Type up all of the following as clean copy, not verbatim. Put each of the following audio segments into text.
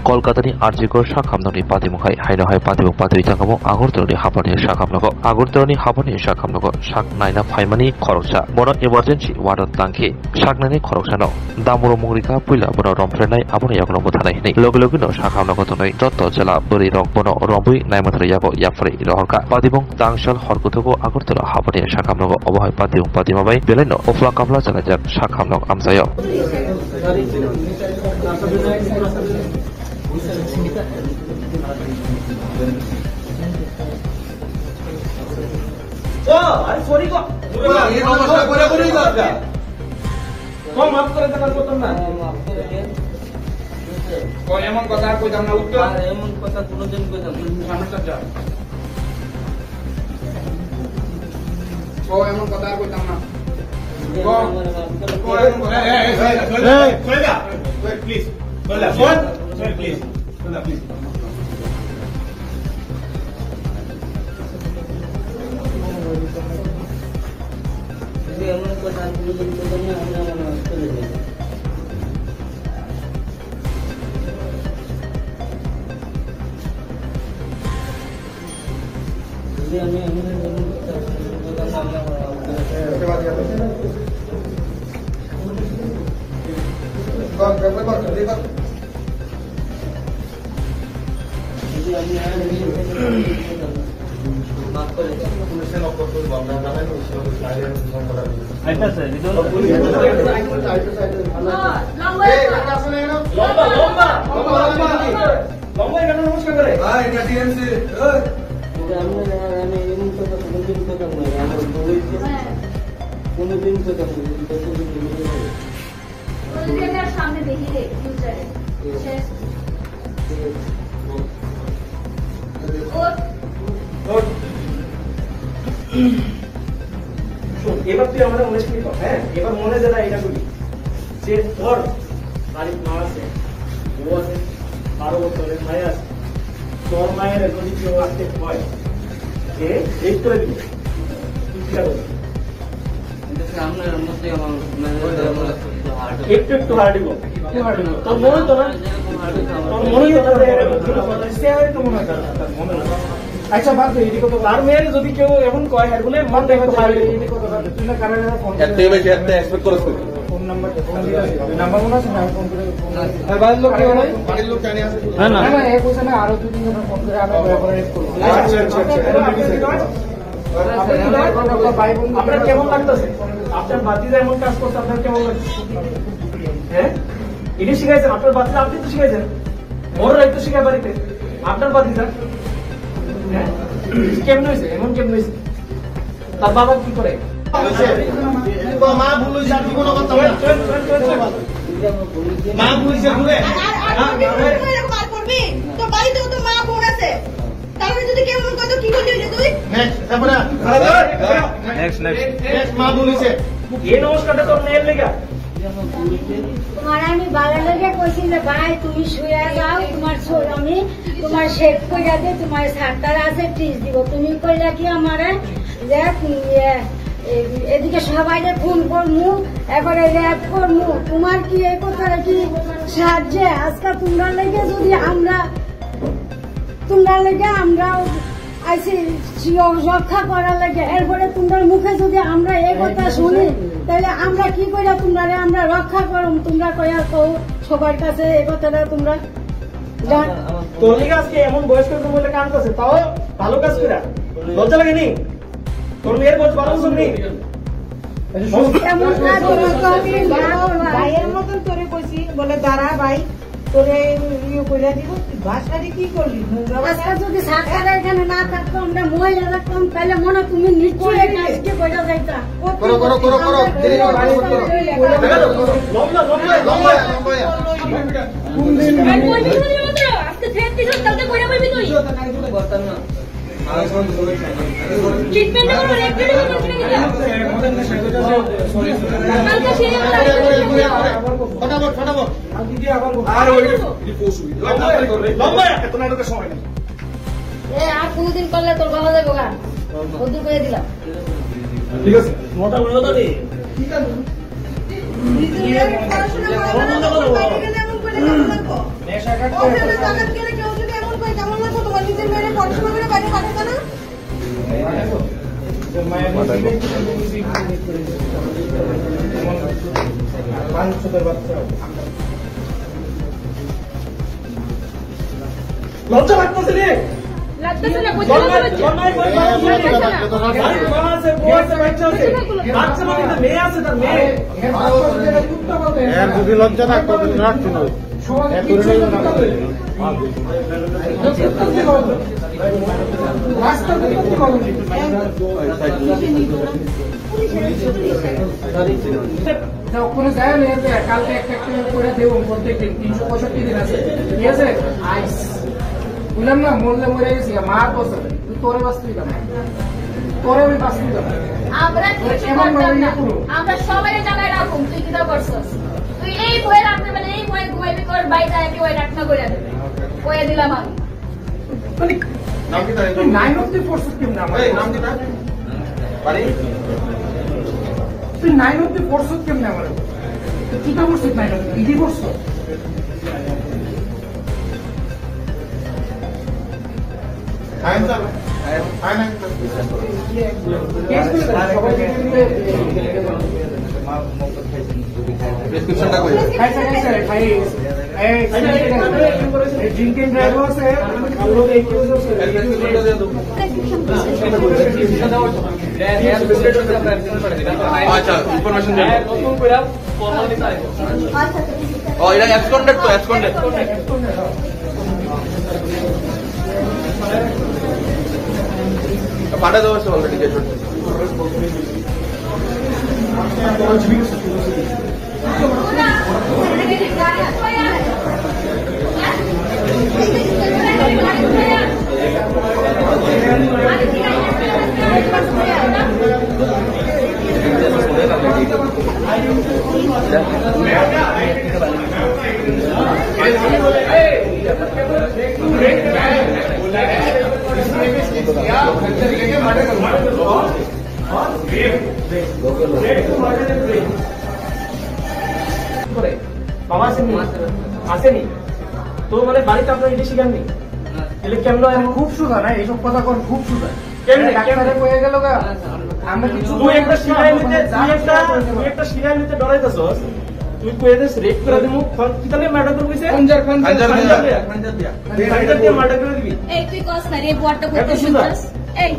কলকাতানি আরজিকর শাখামননি পাতিমুখাই হাইনহাই পাতিমুখ পাতি জাঙ্গামু আগরতলানি হাবানি শাখামনগ আগরতলানি হাবানি শাখামনগ শাক নাইনা ফাইমানি খরকसा বড় এমার্জেন্সি ওয়ার্ডত তাंखि শাকনানি খরকসানো দামুরো মুংরিকা পুইলা বড় রমফ্রেনাই আবনি ইয়াকনো বথানাই nei লগে লগেনো শাখামনগ তनै যত জেলা বরি রক বন রমবুই নাইমাত্রা ইয়াগো ইয়াফ্রে রহরকা পাতিবং তাংশাল হরকতগো আগরতলা হাবানি শাখামনগ অবহাই পাতিবং পাতিমাবাই বেলাইনো অফলা কামলা জানাজাক শাখামনগ আমসায় अरे सॉरी को ये नमस्कार बोला बोली तो आपका कौन माफ करे तो कर तुम ना कोई एमन কথা কই দাম না উত্তর আর এমন কথা কোনদিন কই দাম সামনে চল যা ও এমন কথা কই দাম না প্লিজ বলা প্লিজ বলা প্লিজ এমন কথা কোনদিন কই দাম না আমরা চলে যাই আমি उसके बाद सामने देखिए फ्यूचर এবার তুই আমাদের মনে শুনি হ্যাঁ এবার মনে যেটা এটা বলি যে তোর বাড়ির মা আছে বউ আছে 12 বছরের মায়ের আছে তোর মায়ের যদি কেউ আসতে হয় যে এই করে দিবি তুই কি করবি একটু একটু হার্ডিব তোর মনে তো না তোর মনে তো মনে আচ্ছা বাদ দে এদিকে তো আর মেয়ের যদি কেউ এমন কয় আর বলে মন দেখো হার্ডি এদিকে কত তুই না কারণে ফোন করতে বেশি একটা এক্সপেক্ট করছ ফোন নাম্বার নাম্বার মনে আছে না ফোন করে আর বাড়ির লোক কি হয় বাড়ির লোক জানি আছে না না না এই কোশ্চেনে আরো দুই তিনজন ফোন করে আমরা কোঅপারেট করব আচ্ছা আচ্ছা আপনার কেমন লাগতেছে আপনার বাতিজা এমন কাজ করতে আপনার কেমন লাগছে হ্যাঁ ইনি শিখাইছেন আপনার বাতিজা আপনি তো শিখাইছেন বড় রাইতো শিখাই বাড়িতে আপনার বাতিজা হ্যাঁ কেমন হয়েছে এমন কেমন হয়েছে তার বাবা কি করে মা ভুল হয়েছে আর কোনো কথা না মা ভুল হয়েছে ভুলে তো বাড়িতেও তো মা বোন আছে তাহলে যদি কেমন কত কি করলি তুই নেক্সট তারপরে নেক্সট মা বলিছে এই নমস্কারটা তোর নেল লাগা তোমার আমি বালা লাগে কইছি যে ভাই তুমি শুয়ে যাও তোমার ছোট আমি তোমার শেভ কইরা দে তোমার সারটার আছে টিস দিব তুমি কইলা কি আমারে যে এদিকে সবাইকে ফোন করমু এবারে র‍্যাপ করমু তোমার কি এই কথাটা কি সাহায্য আজকে তোমরা লাগে যদি আমরা আইসি রক্ষা করার লাগে এরপরে তোমার মুখে যদি আমরা এই কথা শুনি তাহলে আমরা কি করে তোমরা আমরা রক্ষা করুম তোমরা কয়া কও সবার কাছে এই কথাটা তোমরা তোর লিগে আজকে এমন বয়স করে বলে কান করছে তাও ভালো কাজ কইরা লজ্জা লাগে নি তোর মেয়ের বয়স 12 বছর নেই ভাইয়ের মতন তোরে কইছি বলে দাঁড়া ভাই তোরে ইয়ে কইরা দিব ভাষারি কি করলি আজকে যদি সাকার এখানে না থাকতো আমরা মহিলা রাখতাম তাহলে মনে তুমি নিশ্চয়ই কাজকে কইরা যাইতা করো কোন দিন আজকে থেকে কালকে কইরা বলবি তুই বলতাম না ট্রিটমেন্ট করো রেকর্ড করতে দিলা কালকে সে ফটাফট আর দিদি আবার আর ওই পশু লম্বা এত নাটকের সময় নেই আর দুদিন করলে তোর বাবা যাবো গা ওদুর করে দিলাম ঠিক আছে মোটা বলে কথা নেই ঠিক আছে লজ্জা লাগতেছে রে লাগতেছে না যদি লজ্জা না ওখানে যায় না কালকে একটা করে দেবো প্রত্যেকদিন 365 দিন আছে ঠিক আছে আইস বুঝলাম না মরলে মরে গেছি মার বছর তুই তোরে বাঁচতে দিলাম তোরে আমি বাঁচতে দিলাম আমরা কিছু করতাম না আমরা সবাই জায়গায় রাখুন তুই কি করছস তুই এই বই রাখতে মানে এই বই ঘুমাইবি তোর বাইরে একই বই রাখনা করে দেবে বই দিলাম আমি মানে নাম কি তাই তুই 9 অবধি পড়ছিস কেমনে আমার এই নাম কি তাই পারি তুই 9 অবধি পড়ছিস কেমনে আমার তুই তো পড়ছিস 9 অবধি ইডি পড়ছিস আইন স্যার আইন কেস করে সবাই প্রেসক্রিপশনটা কই স্যার খাই এই ড্রিঙ্কিং ড্রাইভার আছে ভালো দেখে আচ্ছা ইনফরমেশন দেন নতুন কইরা ফর্মালিটি চাই ও এটা এক্সকন্ডেড তো এক্সকন্ডেড পাঠা দেওয়া আছে অলরেডি গেট বাবা আসেনি তো মানে বাড়িতে আপনার এটি শিখাননি তাহলে কেমন খুব সুদা না এইসব কথা কোন খুব সুদা কেমনে ডাক্তারে কয়ে গেল গা আমরা কিছু তুই একটা শিখাই নিতে তুই একটা শিখাই নিতে ডরাইতেছস তুই কয়ে দেস রেট করে দিমু কি তাহলে ম্যাডাম তো কইছে খঞ্জার দিয়া ম্যাডাম করে দিবি এই তুই কস না রে বুয়াটা করতে শিখছস এই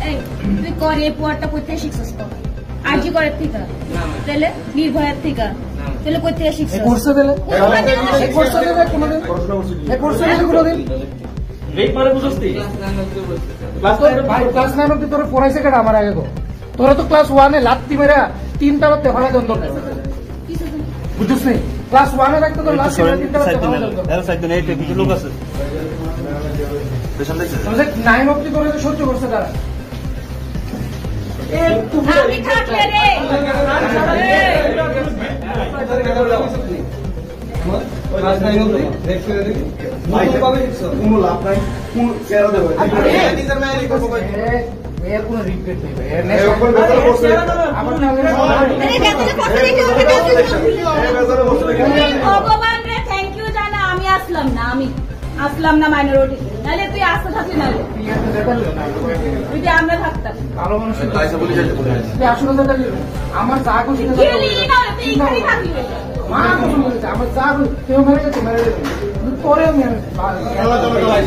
এই তুই করে বুয়াটা করতে শিখছস তো আজি করে ঠিকা তাহলে নির্ভয়ের ঠিকা তাহলে কই থেকে শিখছস কোর্সে দিলে এই কোর্সে দিলে কোনদিন এই কোর্সে দিলে কোনদিন রেট মানে বুঝছস ক্লাস 9 অবধি তোরে পড়াইছে কেডা আমার আগে গো তোরা তো ক্লাস 1 এ লাত্তি মেরা তিনটা রাতে ফলা দন্দ বুঝছস নি ক্লাস 1 এ রাখতে তো লাস্ট তিনটা রাতে ফলা দন্দ এর সাইড নেই কিছু লোক আছে পেছন দেখছ 9 অবধি তোরে তো সহ্য করছে তারা এ তুমি আমি থাকলে রে ক্লাস 9 অবধি রেট করে দিবি পাবে কোন লাভ নাই কোন কেরা দেব টিচার মেয়ে লিখো কই এর কোনো রিগ্রেট নেই এর নেক্সট কোন বেটার কোর্স আমার নামে আরে দেখলে কথা দেখে ওকে ভগবান রে থ্যাংক ইউ জানা আমি আসলাম না মাইনরিটি নালে তুই আসতে থাকলি না তুই যে আমরা থাকতাম ভালো মানুষ তাইসা বলি যাইতে বলে তুই আসলে দাদা আমার যা খুশি না গেলি না তুই এখানেই থাকবি মা কথা বলছে আমার যা কেউ মেরে গেছে মেরে গেছে তোরে আমি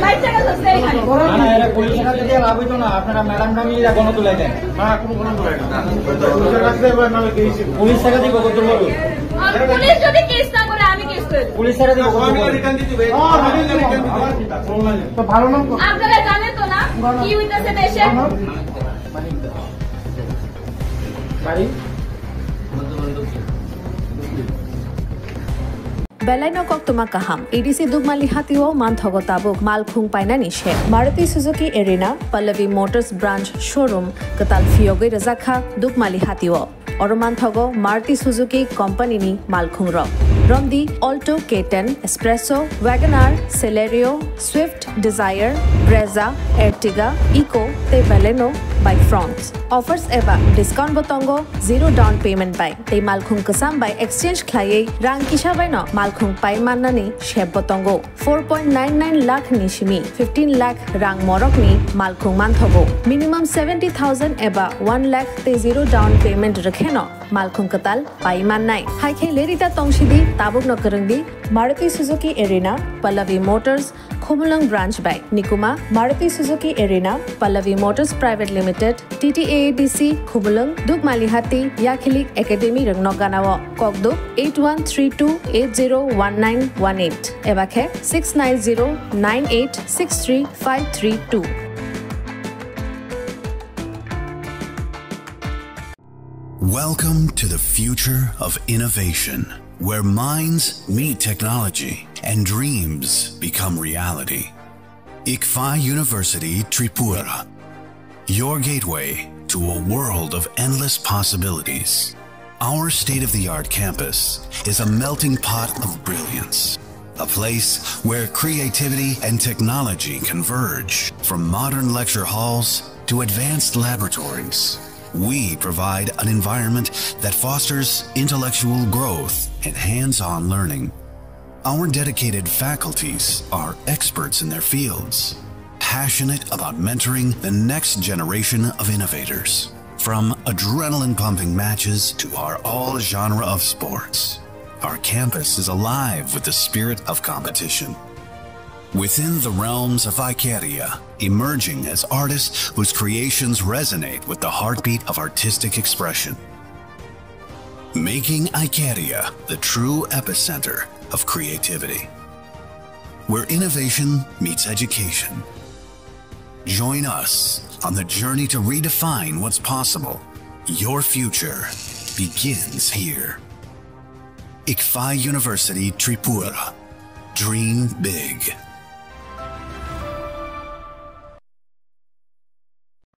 বাইচা গেছে সেই খালি না এরা পুলিশের কাছে দিয়ে লাভ হইতো না আপনারা ম্যাডাম নামি যা গণ তুলে দেন না কোনো গণ তুলে না পুলিশের কাছে এবার নালে কেছি পুলিশ টাকা দিব কত বলবো পুলিশ যদি কেস না করে আমি কেস করে দেব পুলিশ টাকা দিব কত আমি রিটার্ন দিতে ভাই আমি রিটার্ন দিতে তো ভালো নাম আপনারা জানেন তো না কি হইতাছে দেশে বাড়ি Belai kok tuma kaham. EDC Dugmali Hatio Manthogo Tabuk Malkhung Painani She. Maruti Suzuki Arena, Pallavi Motors Branch Showroom, Katal Fioge Razakha Dugmali Hatio. Oromanthogo Maruti Suzuki Company ni Malkhung Rock. Rondi, Alto K10, Espresso, Wagonar, Celerio, Swift, Desire, Brezza, Ertiga, Eco, te Baleno by France. Offers eba discount botongo, zero down payment by. Te Malkhung Kasam by exchange klaye, rang kisha by no, Malkhung Pai Manani, Sheb botongo. 4.99 lakh nishimi, 15 lakh rang morok ni, Malkhung Manthogo. Minimum 70,000 eba 1 lakh te zero down payment rakheno, Malkhung Katal, Pai Manai. Hai ke Lerita Tongshidi, Tabuk no Karandi, Maruti Suzuki Arena, Pallavi Motors, Khumulang branch by Nikuma, Maruti Suzuki Arena, Pallavi Motors Private Limited, TTAABC, Khumulang, Duk Malihati, Yakhilik Academy Rangnoganawa, Kokduk 8132801918, Ebakhe 69098635332. Welcome to the future of innovation, where minds meet technology and dreams become reality. ICFA University Tripura, your gateway to a world of endless possibilities. Our state-of-the-art campus is a melting pot of brilliance, a place where creativity and technology converge. From modern lecture halls to advanced laboratories, we provide an environment that fosters intellectual growth and hands-on learning. Our dedicated faculties are experts in their fields, passionate about mentoring the next generation of innovators. From adrenaline-pumping matches to our all-genre of sports, our campus is alive with the spirit of competition. Within the realms of Icaria, emerging as artists whose creations resonate with the heartbeat of artistic expression. Making Icaria the true epicenter of creativity, where innovation meets education. Join us on the journey to redefine what's possible. Your future begins here. ICFA University Tripura. Dream big.